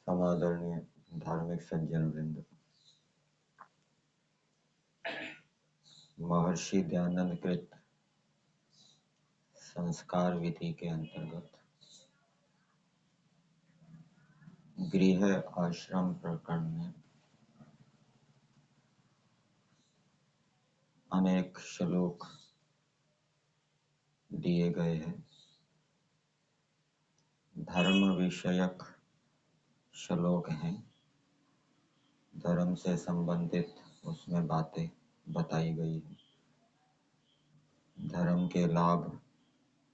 समादरणीय धार्मिक सज्जन वृंद, महर्षि दयानंद कृत संस्कार विधि के अंतर्गत गृह आश्रम प्रकरण में अनेक श्लोक दिए गए हैं। धर्म विषयक श्लोक हैं, धर्म से संबंधित उसमें बातें बताई गई हैं। धर्म के लाभ,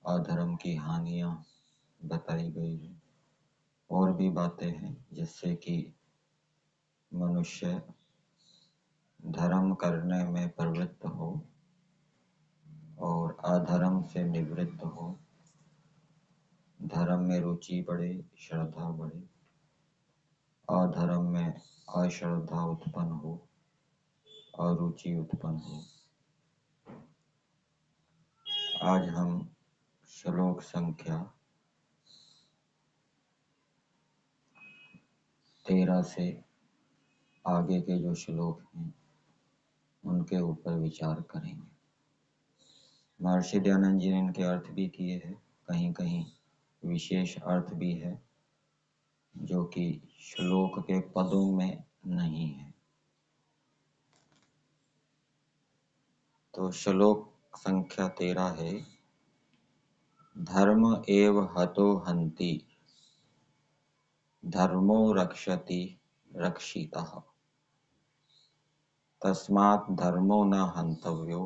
अधर्म की हानियां बताई गई है। और भी बातें हैं जिससे कि मनुष्य धर्म करने में प्रवृत्त हो और अधर्म से निवृत्त हो, धर्म में रुचि बढ़े, श्रद्धा बढ़े, अधर्म में अश्रद्धा उत्पन्न हो, अरुचि उत्पन्न हो। आज हम श्लोक संख्या 13 से आगे के जो श्लोक हैं उनके ऊपर विचार करेंगे। महर्षि दयानंद जी ने इनके अर्थ भी किए हैं, कहीं कहीं विशेष अर्थ भी है जो कि श्लोक के पदों में नहीं है। तो श्लोक संख्या 13 है, धर्म एव हतो हन्ति, धर्मो रक्षति रक्षितः, तस्मात् धर्मो न हन्तव्यो,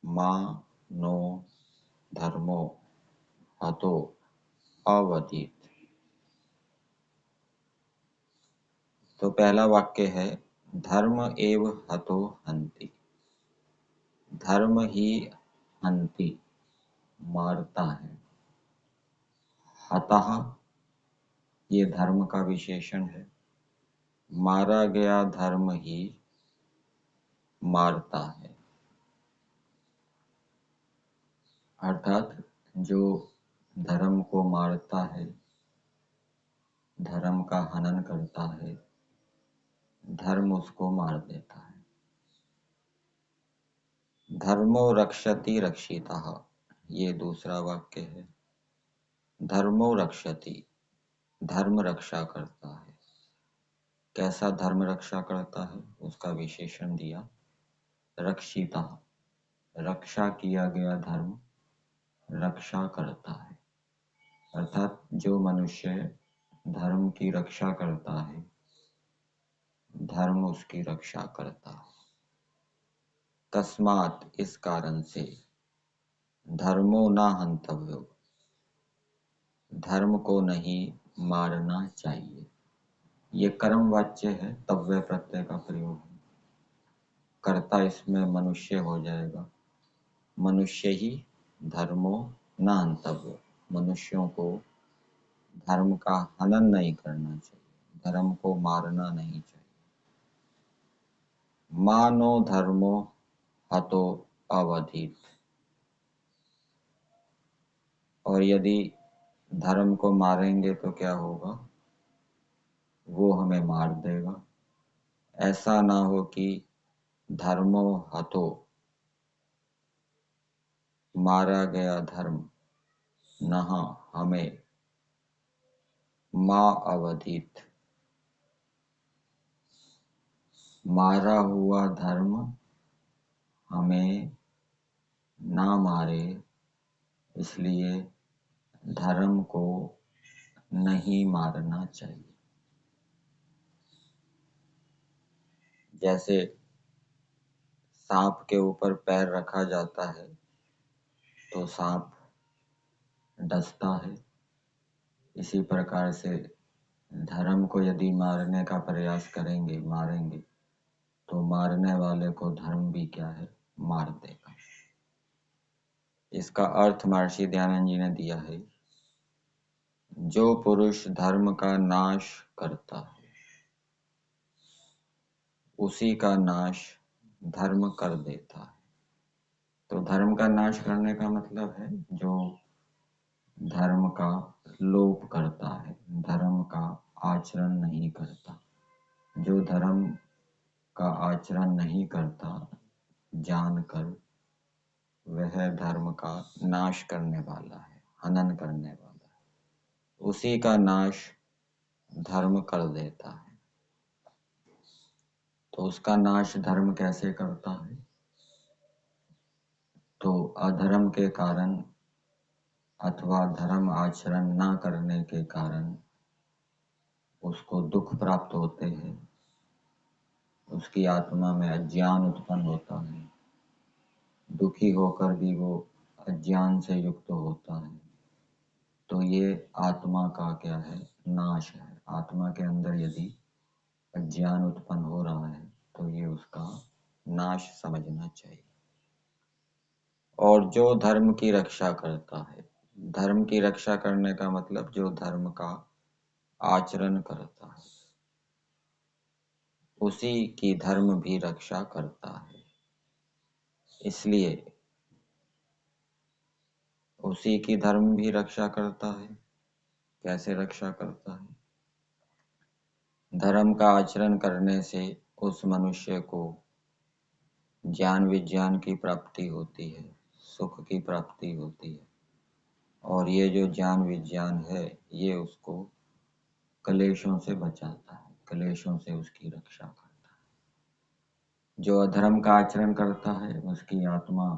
मा नो धर्मो हतो अवधीत। तो पहला वाक्य है, धर्म एव हतो हन्ति। धर्म ही हन्ति, मारता है। हतः ये धर्म का विशेषण है। मारा गया धर्म ही मारता है। अर्थात जो धर्म को मारता है, धर्म का हनन करता है, धर्म उसको मार देता है। धर्मो रक्षति रक्षितः, ये दूसरा वाक्य है। धर्मो रक्षति, धर्म रक्षा करता है। कैसा धर्म रक्षा करता है उसका विशेषण दिया, रक्षितः, रक्षा किया गया धर्म रक्षा करता है। अर्थात जो मनुष्य धर्म की रक्षा करता है, धर्म उसकी रक्षा करता है। तस्मात्, इस कारण से, धर्मो न हन्तव्यो, धर्म को नहीं मारना चाहिए। ये कर्म वाच्य है, तव्य प्रत्यय का प्रयोग है। कर्ता इसमें मनुष्य हो जाएगा। मनुष्य ही धर्मो न हन्तव्यो, मनुष्यों को धर्म का हनन नहीं करना चाहिए, धर्म को मारना नहीं चाहिए। मानो धर्मो हतो अवधीत, और यदि धर्म को मारेंगे तो क्या होगा, वो हमें मार देगा। ऐसा ना हो कि धर्मो हतो, मारा गया धर्म, नहा हमें, मा अवधीत, मारा हुआ धर्म हमें ना मारे, इसलिए धर्म को नहीं मारना चाहिए। जैसे सांप के ऊपर पैर रखा जाता है तो सांप डसता है, इसी प्रकार से धर्म को यदि मारने का प्रयास करेंगे, मारेंगे, तो मारने वाले को धर्म भी क्या है, मार देगा। इसका अर्थ महर्षि दयानंद जी ने दिया है, जो पुरुष धर्म का नाश करता है उसी का नाश धर्म कर देता है। तो धर्म का नाश करने का मतलब है जो धर्म का लोप करता है, धर्म का आचरण नहीं करता। जो धर्म का आचरण नहीं करता, जानकर वह धर्म का नाश करने वाला है, हनन करने वाला है। उसी का नाश धर्म कर देता है। तो उसका नाश धर्म कैसे करता है? तो अधर्म के कारण अथवा धर्म आचरण न करने के कारण उसको दुख प्राप्त होते हैं, उसकी आत्मा में अज्ञान उत्पन्न होता है, दुखी होकर भी वो अज्ञान से युक्त होता है। तो ये आत्मा का क्या है? नाश है। आत्मा के अंदर यदि अज्ञान उत्पन्न हो रहा है तो ये उसका नाश समझना चाहिए। और जो धर्म की रक्षा करता है, धर्म की रक्षा करने का मतलब जो धर्म का आचरण करता है, उसी की धर्म भी रक्षा करता है। इसलिए उसी की धर्म भी रक्षा करता है। कैसे रक्षा करता है? धर्म का आचरण करने से उस मनुष्य को ज्ञान विज्ञान की प्राप्ति होती है, सुख की प्राप्ति होती है। और ये जो ज्ञान विज्ञान है ये उसको क्लेशों से बचाता है, क्लेशों से उसकी रक्षा करता है। जो अधर्म का आचरण करता है उसकी आत्मा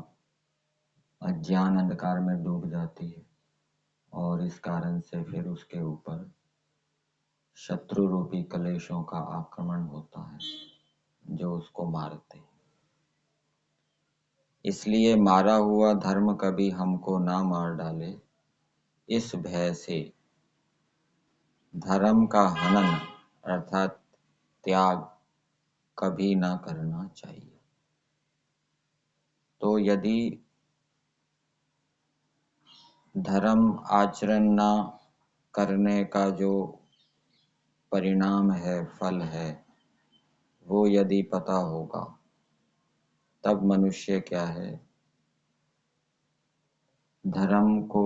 अज्ञान अंधकार में डूब जाती है और इस कारण से फिर उसके ऊपर शत्रु रूपी क्लेशों का आक्रमण होता है जो उसको मारते हैं। इसलिए मारा हुआ धर्म कभी हमको ना मार डाले, इस भय से धर्म का हनन अर्थात त्याग कभी ना करना चाहिए। तो यदि धर्म आचरण ना करने का जो परिणाम है, फल है, वो यदि पता होगा तब मनुष्य क्या है? धर्म को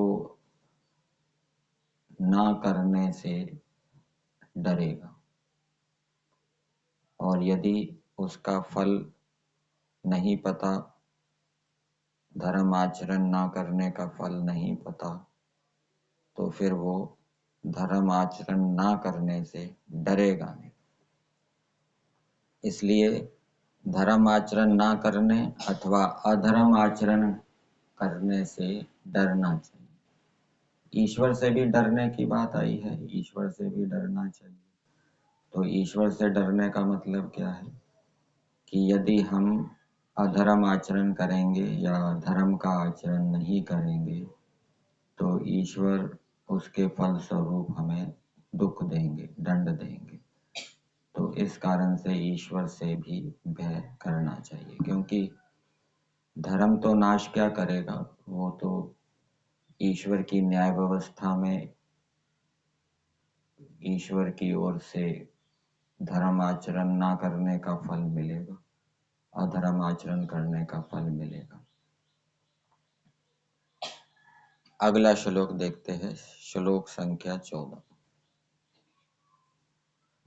ना करने से डरेगा। और यदि उसका फल नहीं पता, धर्म आचरण ना करने का फल नहीं पता, तो फिर वो धर्म आचरण ना करने से डरेगा नहीं। इसलिए धर्म आचरण ना करने अथवा अधर्म आचरण करने से डरना चाहिए। ईश्वर से भी डरने की बात आई है, ईश्वर से भी डरना चाहिए। तो ईश्वर से डरने का मतलब क्या है? कि यदि हम अधर्म आचरण करेंगे या धर्म का आचरण नहीं करेंगे तो ईश्वर उसके फल स्वरूप हमें दुख देंगे, दंड देंगे। तो इस कारण से ईश्वर से भी भय करना चाहिए, क्योंकि धर्म तो नाश क्या करेगा? वो तो ईश्वर की न्याय व्यवस्था में ईश्वर की ओर से धर्म आचरण ना करने का फल मिलेगा, अधर्म आचरण करने का फल मिलेगा। अगला श्लोक देखते हैं, श्लोक संख्या 14।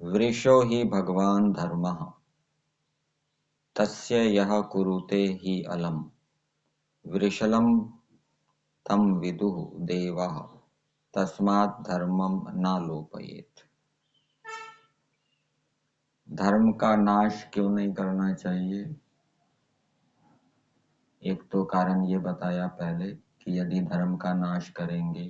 वृषो हि भगवान धर्मः तस्य यः कुरुते हि अलम् वृषलं तम विदुः देवाः तस्मात् धर्मं न लोपयेत्। धर्म का नाश क्यों नहीं करना चाहिए? एक तो कारण ये बताया पहले कि यदि धर्म का नाश करेंगे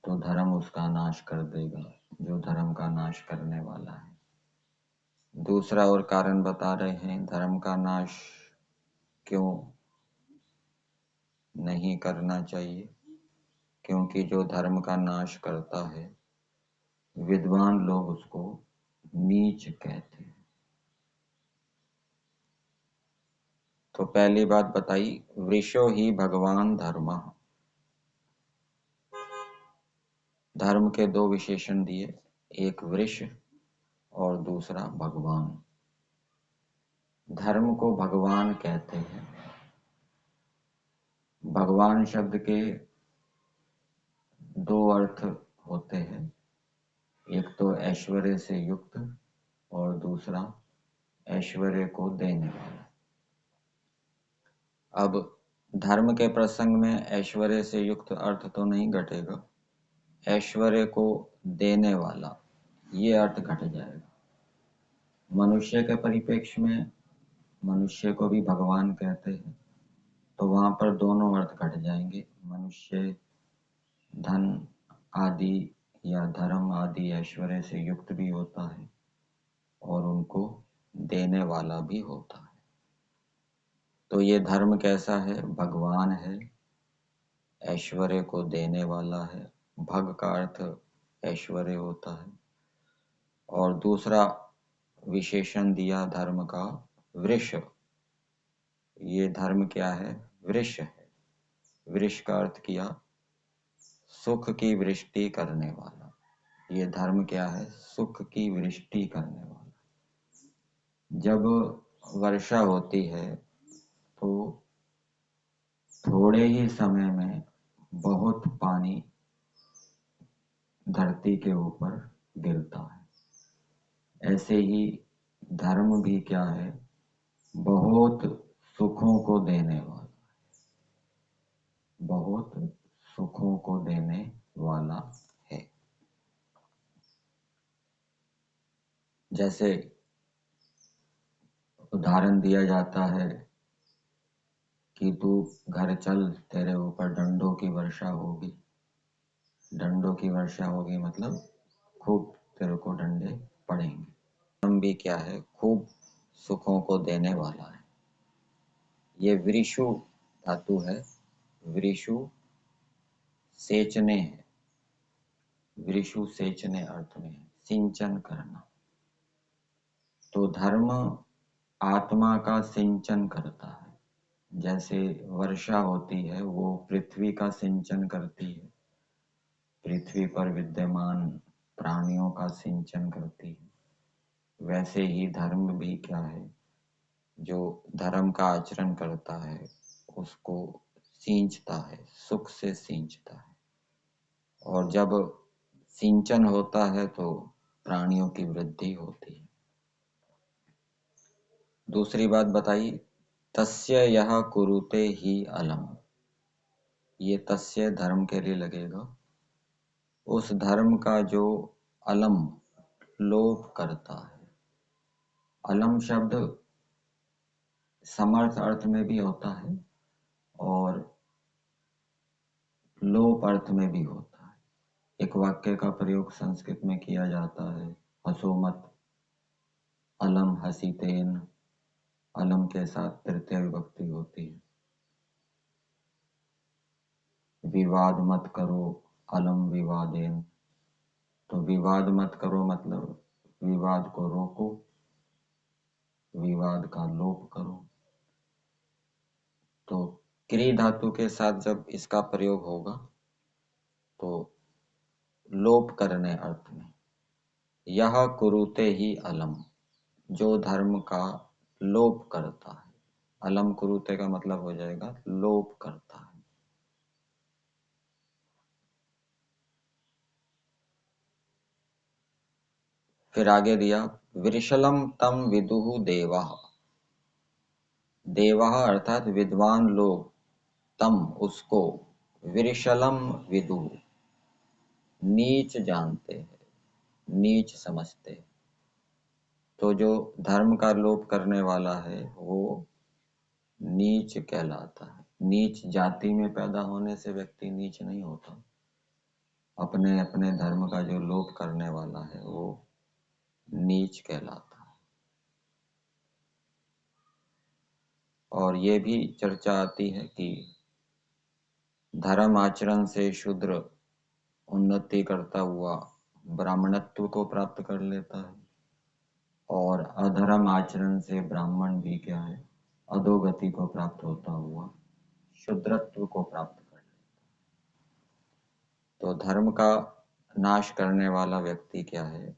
तो धर्म उसका नाश कर देगा, जो धर्म का नाश करने वाला है। दूसरा और कारण बता रहे हैं धर्म का नाश क्यों नहीं करना चाहिए, क्योंकि जो धर्म का नाश करता है विद्वान लोग उसको नीच कहते हैं। तो पहली बात बताई, वृषो ही भगवान धर्मः। धर्म के दो विशेषण दिए, एक वृष और दूसरा भगवान। धर्म को भगवान कहते हैं। भगवान शब्द के दो अर्थ होते हैं। एक तो ऐश्वर्य से युक्त और दूसरा ऐश्वर्य को देने वाला। अब धर्म के प्रसंग में ऐश्वर्य से युक्त अर्थ तो नहीं घटेगा, ऐश्वर्य को देने वाला ये अर्थ घट जाएगा। मनुष्य के परिप्रेक्ष्य में मनुष्य को भी भगवान कहते हैं, तो वहां पर दोनों अर्थ घट जाएंगे। मनुष्य धन आदि या धर्म आदि ऐश्वर्य से युक्त भी होता है और उनको देने वाला भी होता है। तो ये धर्म कैसा है? भगवान है, ऐश्वर्य को देने वाला है। भग का अर्थ ऐश्वर्य होता है। और दूसरा विशेषण दिया धर्म का, वृष। ये धर्म क्या है? वृष है। वृष का अर्थ किया सुख की वृष्टि करने वाला। ये धर्म क्या है? सुख की वृष्टि करने वाला। जब वर्षा होती है तो थोड़े ही समय में बहुत पानी धरती के ऊपर गिरता है। ऐसे ही धर्म भी क्या है? बहुत सुखों को देने वाला, बहुत सुखों को देने वाला है। जैसे उदाहरण दिया जाता है कि तू घर चल, तेरे ऊपर डंडों की वर्षा होगी। डंडों की वर्षा होगी मतलब खूब तेरे को डंडे पड़ेंगे। धर्म भी क्या है? खूब सुखों को देने वाला है। ये वृषु धातु है, वृषु सेचने है। वृषु सेचने अर्थ में है, सिंचन करना। तो धर्म आत्मा का सिंचन करता है। जैसे वर्षा होती है वो पृथ्वी का सिंचन करती है, पृथ्वी पर विद्यमान प्राणियों का सिंचन करती है। वैसे ही धर्म भी क्या है? जो धर्म का आचरण करता है उसको सींचता है, सुख से सींचता है। और जब सिंचन होता है तो प्राणियों की वृद्धि होती है। दूसरी बात बताई, तस्य यह कुरुते ही अलम। ये तस्य धर्म के लिए लगेगा। उस धर्म का जो अलम लोप करता है। अलम शब्द समर्थ अर्थ में भी होता है और लोप अर्थ में भी होता है। एक वाक्य का प्रयोग संस्कृत में किया जाता है, हंसो मत, अलम हसीतेन। अलम के साथ तृतीय विभक्ति होती है। विवाद मत करो, अलम विवादेन। तो विवाद मत करो मतलब विवाद को रोको, विवाद का लोप करो। तो क्री धातु के साथ जब इसका प्रयोग होगा तो लोप करने अर्थ में, यह कुरुते ही अलम, जो धर्म का लोप करता है। अलम कुरुते का मतलब हो जाएगा लोप करता है। फिर आगे दिया, विरशलम तम विदुहु देवाः। देवाः अर्थात विद्वान लोग, तम उसको, विरशलम विदुः नीच जानते हैं, नीच समझते हैं। तो जो धर्म का लोप करने वाला है वो नीच कहलाता है। नीच जाति में पैदा होने से व्यक्ति नीच नहीं होता। अपने अपने धर्म का जो लोप करने वाला है वो नीच कहलाता है। और ये भी चर्चा आती है कि धर्म आचरण से शूद्र उन्नति करता हुआ ब्राह्मणत्व को प्राप्त कर लेता है और अधर्म आचरण से ब्राह्मण भी क्या है? अधोगति को प्राप्त होता हुआ शूद्रत्व को प्राप्त कर लेता है। तो धर्म का नाश करने वाला व्यक्ति क्या है?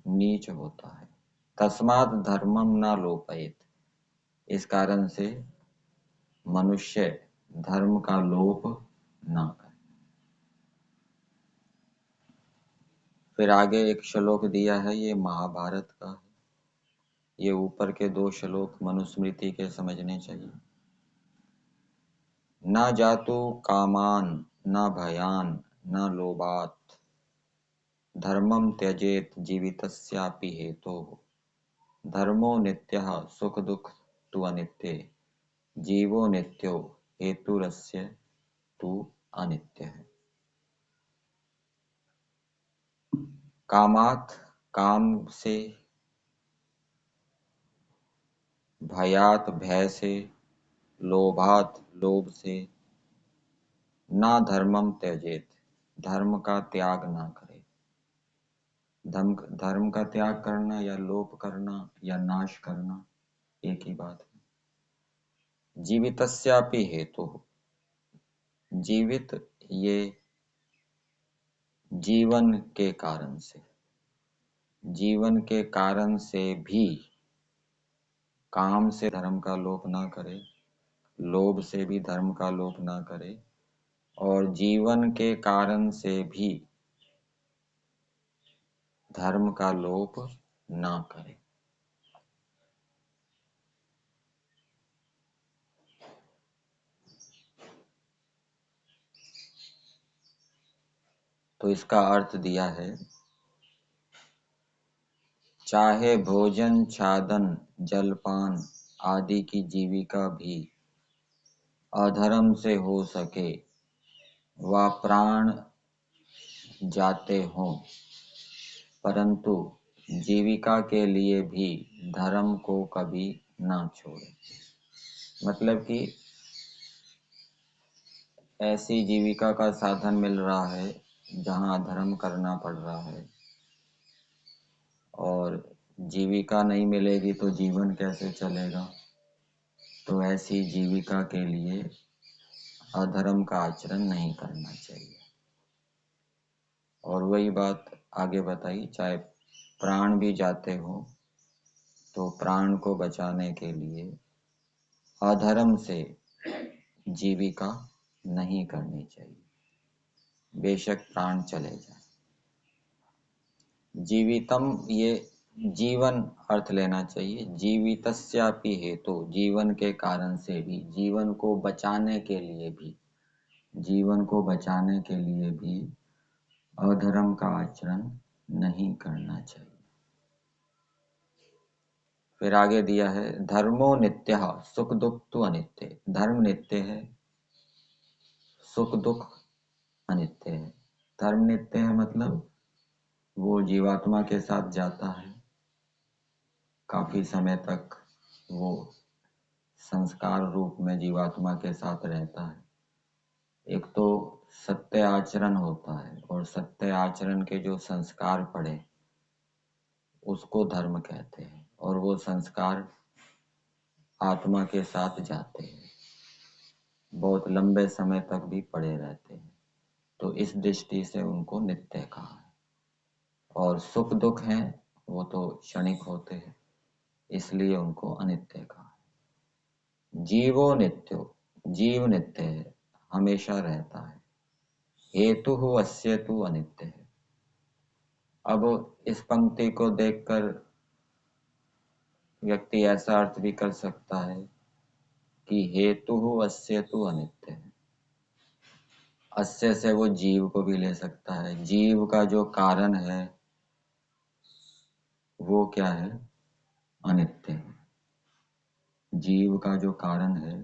नीच होता है। तस्मात् धर्मम न लोपयेत। इस कारण से मनुष्य धर्म का लोप ना करे। फिर आगे एक श्लोक दिया है, ये महाभारत का है। ये ऊपर के 2 श्लोक मनुस्मृति के समझने चाहिए। न जातु कामान न भयान न लोभात् धर्मं त्यजेत जीवितस्यापि हेतोः धर्मो नित्यः सुख दुख तु अनित्ये जीवो नित्यो हेतुरस्य तु अनित्यः। कामात् काम से, भयात भय से, लोभात लोभ से, ना धर्मम त्यजेत धर्म का त्याग ना करे। धर्म का त्याग करना या लोभ करना या नाश करना एक ही बात है। जीवितस्यापि हेतु, जीवित ये जीवन के कारण से, जीवन के कारण से भी काम से धर्म का लोप ना करे, लोभ से भी धर्म का लोप ना करे, और जीवन के कारण से भी धर्म का लोप ना करे। तो इसका अर्थ दिया है, चाहे भोजन छादन जलपान आदि की जीविका भी अधर्म से हो सके व प्राण जाते हों, परंतु जीविका के लिए भी धर्म को कभी ना छोड़े। मतलब कि ऐसी जीविका का साधन मिल रहा है जहां धर्म करना पड़ रहा है, और जीविका नहीं मिलेगी तो जीवन कैसे चलेगा। तो ऐसी जीविका के लिए अधर्म का आचरण नहीं करना चाहिए। और वही बात आगे बताई, चाहे प्राण भी जाते हो तो प्राण को बचाने के लिए अधर्म से जीविका नहीं करनी चाहिए, बेशक प्राण चले जाए। जीवितम ये जीवन अर्थ लेना चाहिए, जीवितस्यापि हेतु जीवन के कारण से भी, जीवन को बचाने के लिए भी, जीवन को बचाने के लिए भी अधर्म का आचरण नहीं करना चाहिए। फिर आगे दिया है, धर्मो नित्यः सुख दुख तु अनित्य। धर्म नित्य है, सुख दुख अनित्य है। धर्म नित्य है मतलब वो जीवात्मा के साथ जाता है, काफी समय तक वो संस्कार रूप में जीवात्मा के साथ रहता है। एक तो सत्य आचरण होता है, और सत्य आचरण के जो संस्कार पड़े उसको धर्म कहते हैं, और वो संस्कार आत्मा के साथ जाते हैं, बहुत लंबे समय तक भी पड़े रहते हैं। तो इस दृष्टि से उनको नित्य कहा है। और सुख दुख हैं वो तो क्षणिक होते हैं, इसलिए उनको अनित्य कहा है। जीवो नित्यो, जीव नित्य है, हमेशा रहता है। हेतु हो अस्य तु अनित्य है। अब इस पंक्ति को देखकर व्यक्ति ऐसा अर्थ भी कर सकता है कि हेतु हो अस्य तु अनित्य है। अस्य से वो जीव को भी ले सकता है। जीव का जो कारण है वो क्या है? अनित्य है। जीव का जो कारण है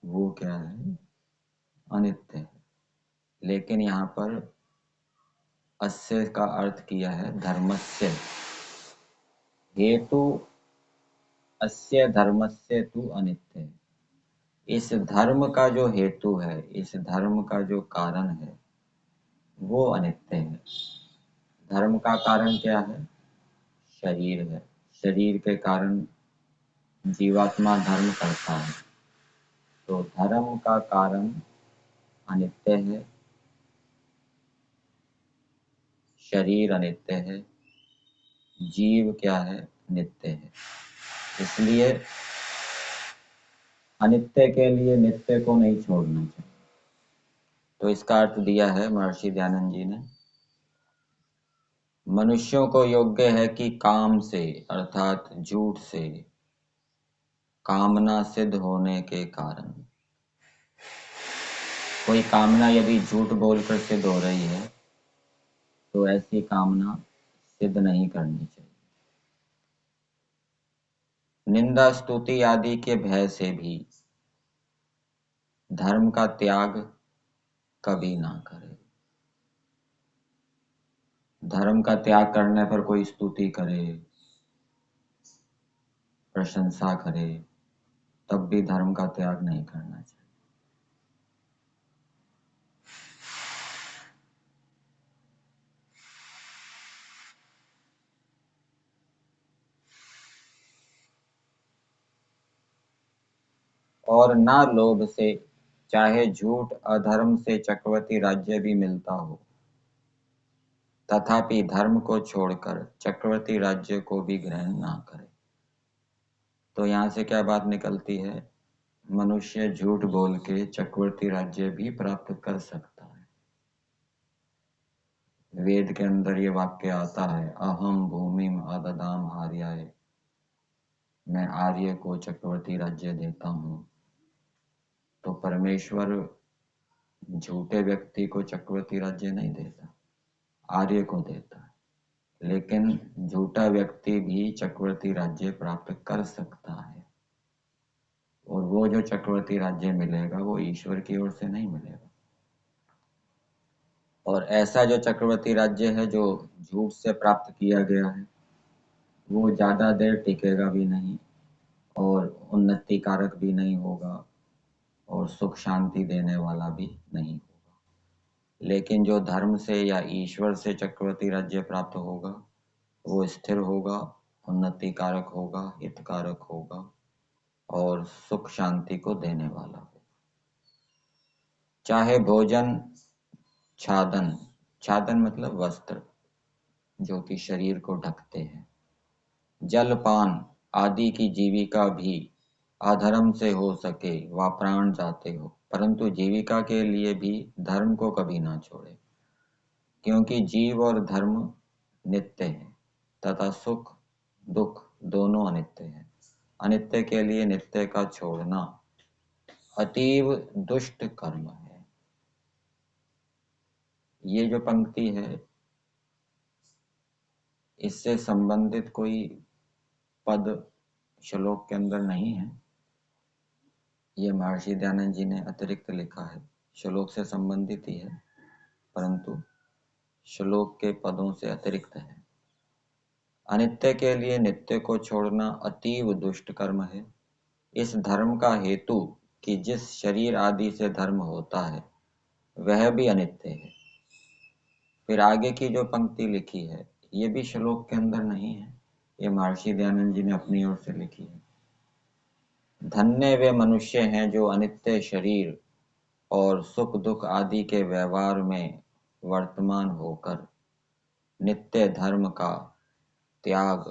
वो क्या है? अनित्य है। लेकिन यहाँ पर अस्य का अर्थ किया है धर्मस्य। हेतु अस्य धर्मस्य तु अनित्य है। इस धर्म का जो हेतु है, इस धर्म का जो कारण है वो अनित्य है। धर्म का कारण क्या है? शरीर है। शरीर के कारण जीवात्मा धर्म करता है, तो धर्म का कारण अनित्य है, शरीर अनित्य है, जीव क्या है? नित्य है। इसलिए अनित्य के लिए नित्य को नहीं छोड़ना चाहिए। तो इसका अर्थ दिया है महर्षि दयानंद जी ने, मनुष्यों को योग्य है कि काम से अर्थात झूठ से कामना सिद्ध होने के कारण, कोई कामना यदि झूठ बोलकर सिद्ध हो रही है तो ऐसी कामना सिद्ध नहीं करनी चाहिए। निंदा स्तुति आदि के भय से भी धर्म का त्याग कभी ना करे। धर्म का त्याग करने पर कोई स्तुति करे, प्रशंसा करे, तब भी धर्म का त्याग नहीं करना चाहिए। और ना लोभ से, चाहे झूठ अधर्म से चक्रवर्ती राज्य भी मिलता हो, तथापि धर्म को छोड़कर चक्रवर्ती राज्य को भी ग्रहण ना करे। तो यहाँ से क्या बात निकलती है? मनुष्य झूठ बोल के चक्रवर्ती राज्य भी प्राप्त कर सकता है। वेद के अंदर ये वाक्य आता है, अहम भूमिम अददाम आर्याय, मैं आर्य को चक्रवर्ती राज्य देता हूं। तो परमेश्वर झूठे व्यक्ति को चक्रवर्ती राज्य नहीं देता, आर्य को देता है। लेकिन झूठा व्यक्ति भी चक्रवर्ती राज्य प्राप्त कर सकता है, और वो जो चक्रवर्ती राज्य मिलेगा वो ईश्वर की ओर से नहीं मिलेगा। और ऐसा जो चक्रवर्ती राज्य है जो झूठ से प्राप्त किया गया है, वो ज्यादा देर टिकेगा भी नहीं और उन्नति कारक भी नहीं होगा और सुख शांति देने वाला भी नहीं होगा। लेकिन जो धर्म से या ईश्वर से चक्रवर्ती राज्य प्राप्त होगा वो स्थिर होगा, उन्नति कारक होगा, हितकारक होगा और सुख शांति को देने वाला होगा। चाहे भोजन, छादन, छादन मतलब वस्त्र जो कि शरीर को ढकते हैं, जलपान आदि की जीविका भी अधर्म से हो सके व प्राण जाते हो, परंतु जीविका के लिए भी धर्म को कभी ना छोड़े, क्योंकि जीव और धर्म नित्य है तथा सुख दुख दोनों अनित्य है। अनित्य के लिए नित्य का छोड़ना अतीव दुष्ट कर्म है। ये जो पंक्ति है इससे संबंधित कोई पद श्लोक के अंदर नहीं है, ये महर्षि दयानंद जी ने अतिरिक्त लिखा है। श्लोक से संबंधित ही है परंतु श्लोक के पदों से अतिरिक्त है। अनित्य के लिए नित्य को छोड़ना अतीव दुष्ट कर्म है। इस धर्म का हेतु कि जिस शरीर आदि से धर्म होता है वह भी अनित्य है। फिर आगे की जो पंक्ति लिखी है ये भी श्लोक के अंदर नहीं है, ये महर्षि दयानंद जी ने अपनी ओर से लिखी है। धन्य वे मनुष्य हैं जो अनित्य शरीर और सुख दुख आदि के व्यवहार में वर्तमान होकर नित्य धर्म का त्याग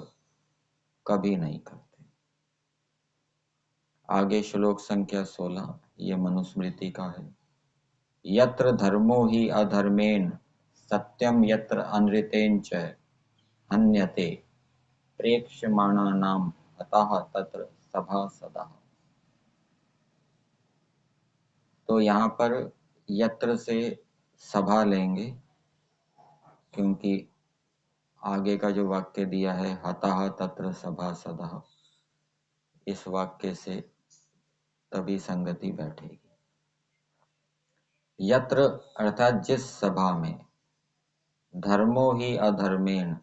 कभी नहीं करते। आगे श्लोक संख्या 16 ये मनुस्मृति का है। यत्र धर्मो हि अधर्मेण सत्यम यत्र अनृतेन च हन्यते प्रेक्ष्यमाणानाम अतः तत्र सभासदः। तो यहाँ पर यत्र से सभा लेंगे क्योंकि आगे का जो वाक्य दिया है हतः तत्र सभासदः, इस वाक्य से तभी संगति बैठेगी। यत्र अर्थात जिस सभा में, धर्मो ही अधर्मेण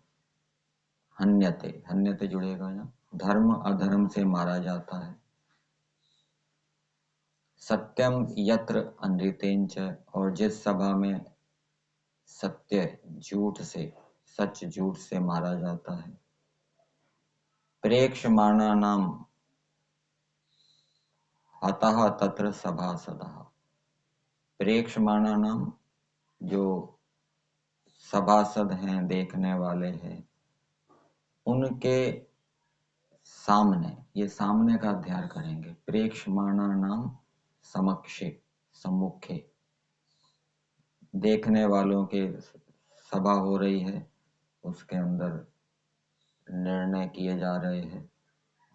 हन्यते, हन्यते जुड़ेगा ना, धर्म अधर्म से मारा जाता है। सत्यम यत्र अनृतेन च, और जिस सभा में सत्य झूठ से, सच झूठ से मारा जाता है। प्रेक्ष्यमाणानाम हतः तत्र सभासदः, प्रेक्ष्यमाणानाम जो सभासद हैं, देखने वाले हैं, उनके सामने, ये सामने का अध्ययन करेंगे। प्रेक्ष्यमाणानाम समक्षे, सम्मुखे, देखने वालों के सभा हो रही है उसके अंदर निर्णय किए जा रहे हैं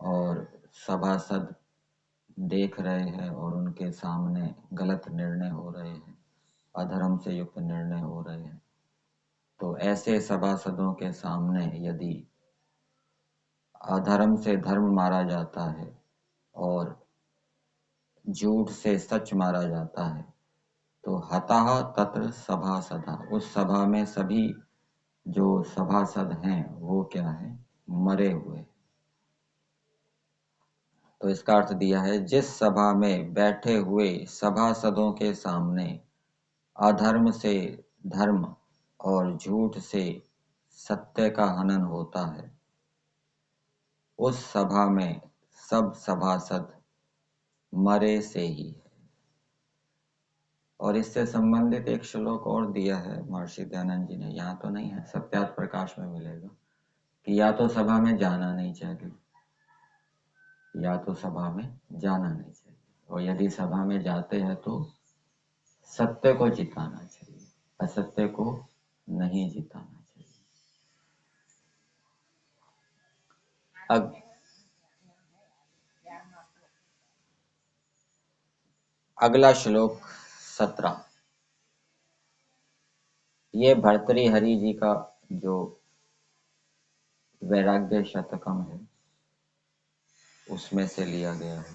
और सभासद देख रहे हैं और उनके सामने गलत निर्णय हो रहे हैं, अधर्म से युक्त निर्णय हो रहे हैं। तो ऐसे सभासदों के सामने यदि अधर्म से धर्म मारा जाता है और झूठ से सच मारा जाता है तो हताः तत्र सभासदा, उस सभा में सभी जो सभासद हैं वो क्या है, मरे हुए। तो इसका अर्थ दिया है, जिस सभा में बैठे हुए सभासदों के सामने अधर्म से धर्म और झूठ से सत्य का हनन होता है, उस सभा में सब सभासद मरे से ही है। और इससे संबंधित एक श्लोक और दिया है महर्षि दयानंद जी ने, यहाँ तो नहीं है, सत्यार्थ प्रकाश में मिलेगा, कि या तो सभा में जाना नहीं चाहिए, या तो सभा में जाना नहीं चाहिए, और यदि सभा में जाते हैं तो सत्य को जिताना चाहिए, असत्य को नहीं जिताना चाहिए। अगला श्लोक 17, ये भर्तृहरि जी का जो वैराग्य शतकम है उसमें से लिया गया है।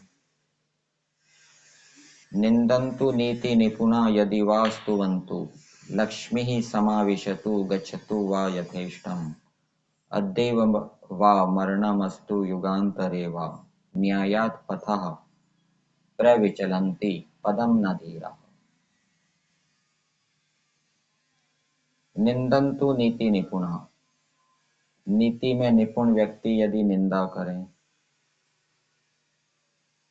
निंदन्तु नीति निपुणा यदि वा स्तुवन्तु, लक्ष्मीः समाविशतु गच्छतु वा यथेष्टम्, अद्यैव वा मरणमस्तु युगान्तरे वा, न्यायात् पथः प्रविचलन्ति पदं न धीराः। निंदन्तु नीति निपुणः, नीति में निपुण व्यक्ति यदि निंदा करें,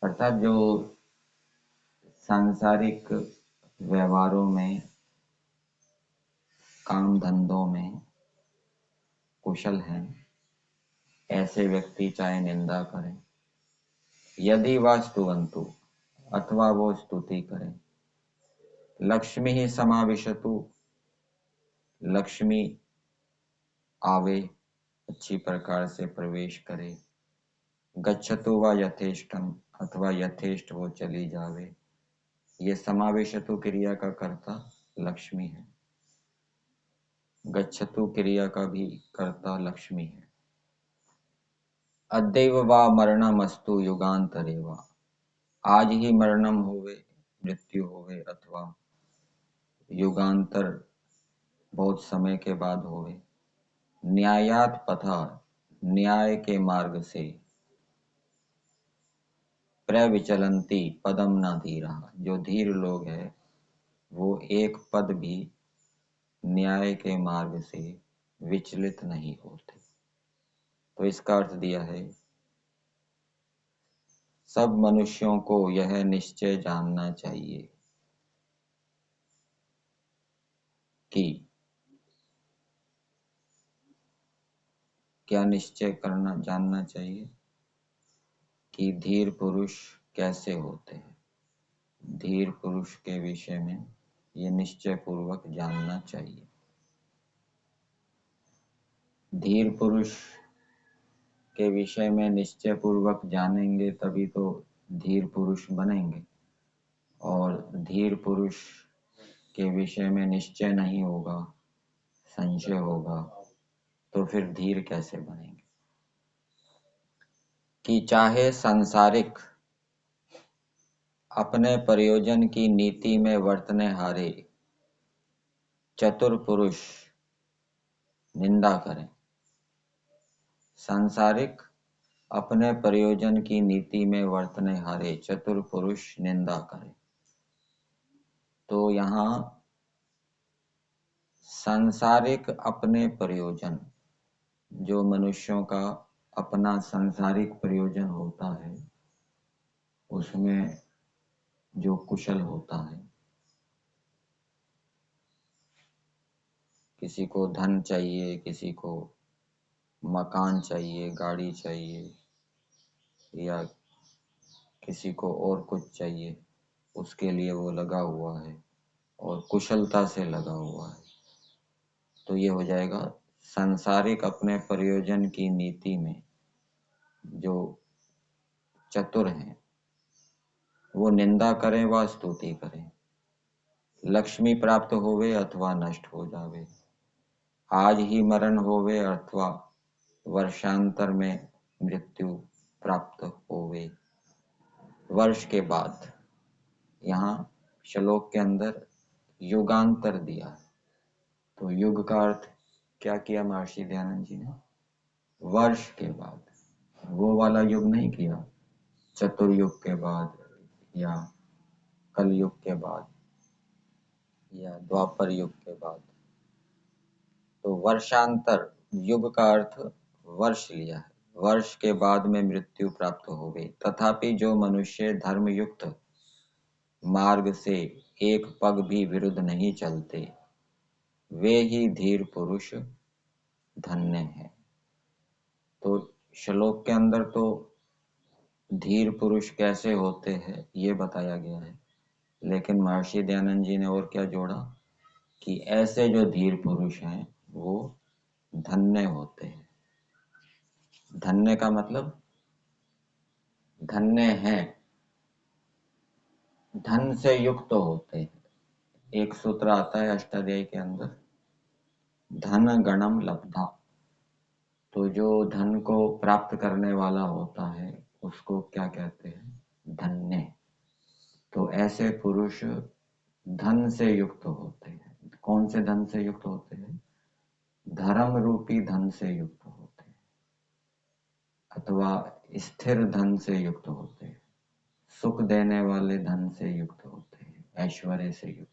अर्थात जो सांसारिक व्यवहारों में, काम धंधों में कुशल हैं, ऐसे व्यक्ति चाहे निंदा करें, यदि वा स्तुवन्तु, अथवा वो स्तुति करें, लक्ष्मी ही समाविशतु, लक्ष्मी आवे, अच्छी प्रकार से प्रवेश करे, गच्छतु वा यथेष्टम, अथवा यथेष्ट वो चली जावे। ये समावेशतु क्रिया का कर्ता लक्ष्मी है, गच्छतु क्रिया का भी कर्ता लक्ष्मी है। अद्यैव वा मरणमस्तु युगांतरे वा, आज ही मरणम होवे, मृत्यु होवे, अथवा युगांतर बहुत समय के बाद होवे। न्यायात पथा, न्याय के मार्ग से, प्रविचलंती पदम न धीरा, जो धीर लोग हैं वो एक पद भी न्याय के मार्ग से विचलित नहीं होते। तो इसका अर्थ दिया है, सब मनुष्यों को यह निश्चय जानना चाहिए कि, क्या निश्चय करना जानना चाहिए कि धीर पुरुष कैसे होते हैं। धीर पुरुष के विषय में ये निश्चय पूर्वक जानना चाहिए। धीर पुरुष के विषय में निश्चय पूर्वक जानेंगे तभी तो धीर पुरुष बनेंगे, और धीर पुरुष के विषय में निश्चय नहीं होगा, संशय होगा, तो फिर धीर कैसे बनेंगे। कि चाहे सांसारिक अपने प्रयोजन की नीति में वर्तने हारे चतुर पुरुष निंदा करें। सांसारिक अपने प्रयोजन की नीति में वर्तने हारे चतुर पुरुष निंदा करें। तो यहाँ सांसारिक अपने प्रयोजन, जो मनुष्यों का अपना सांसारिक प्रयोजन होता है, उसमें जो कुशल होता है, किसी को धन चाहिए, किसी को मकान चाहिए, गाड़ी चाहिए, या किसी को और कुछ चाहिए, उसके लिए वो लगा हुआ है और कुशलता से लगा हुआ है, तो ये हो जाएगा सांसारिक अपने प्रयोजन की नीति में जो चतुर हैं वो निंदा करें व स्तुति करें, लक्ष्मी प्राप्त होवे अथवा नष्ट हो जावे, आज ही मरण होवे अथवा वर्षांतर में मृत्यु प्राप्त होवे। वर्ष के बाद, यहाँ श्लोक के अंदर युगांतर दिया है, तो युग का अर्थ क्या किया महर्षि दयानंद जी ने? वर्ष के बाद, वो वाला युग नहीं किया, चतुर्युग के बाद या कलयुग के बाद या द्वापर युग के बाद। तो वर्षांतर, युग का अर्थ वर्ष लिया है, वर्ष के बाद में मृत्यु प्राप्त हो गई। तथापि जो मनुष्य धर्मयुक्त मार्ग से एक पग भी विरुद्ध नहीं चलते, वे ही धीर पुरुष धन्य है। तो श्लोक के अंदर तो धीर पुरुष कैसे होते हैं ये बताया गया है, लेकिन महर्षि दयानंद जी ने और क्या जोड़ा कि ऐसे जो धीर पुरुष हैं वो धन्य होते हैं। धन्य का मतलब धन्य हैं, धन से युक्त होते हैं। एक सूत्र आता है अष्टाध्यायी के अंदर, धन गणम लब्धा। तो जो धन को प्राप्त करने वाला होता है उसको क्या कहते हैं? धन्य। तो ऐसे पुरुष धन से युक्त होते हैं। कौन से धन से युक्त होते हैं? धर्म रूपी धन से युक्त होते हैं, अथवा स्थिर धन से युक्त होते हैं, सुख देने वाले धन से युक्त होते हैं, ऐश्वर्य से युक्त